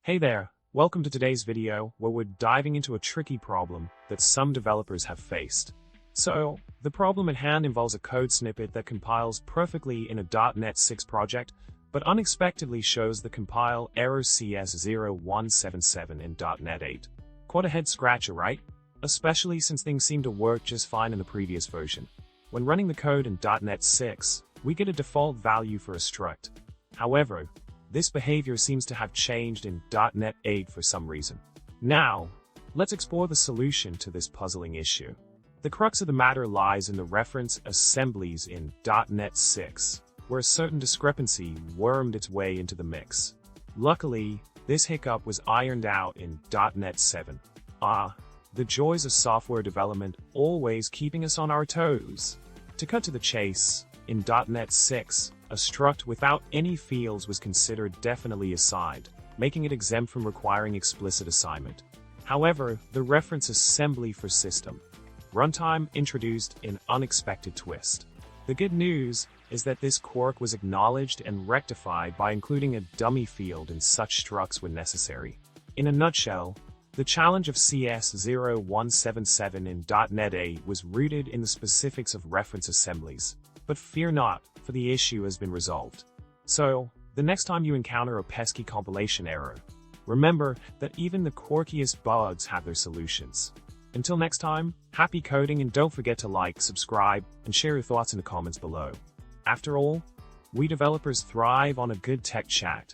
Hey there, welcome to today's video where we're diving into a tricky problem that some developers have faced. So, the problem at hand involves a code snippet that compiles perfectly in a .NET 6 project, but unexpectedly shows the compile error CS0177 in .NET 8. Quite a head scratcher, right? Especially since things seem to work just fine in the previous version. When running the code in .NET 6, we get a default value for a struct. However, this behavior seems to have changed in .NET 8 for some reason. Now, let's explore the solution to this puzzling issue. The crux of the matter lies in the reference assemblies in .NET 6, where a certain discrepancy wormed its way into the mix. Luckily, this hiccup was ironed out in .NET 7. The joys of software development always keeping us on our toes. To cut to the chase, in .NET 6, a struct without any fields was considered definitely assigned, making it exempt from requiring explicit assignment. However, the reference assembly for system runtime introduced an unexpected twist. The good news is that this quirk was acknowledged and rectified by including a dummy field in such structs when necessary. In a nutshell, the challenge of CS0177 in .NET 8 was rooted in the specifics of reference assemblies. But fear not, for the issue has been resolved. So, the next time you encounter a pesky compilation error, remember that even the quirkiest bugs have their solutions. Until next time, happy coding, and don't forget to like, subscribe, and share your thoughts in the comments below. After all, we developers thrive on a good tech chat.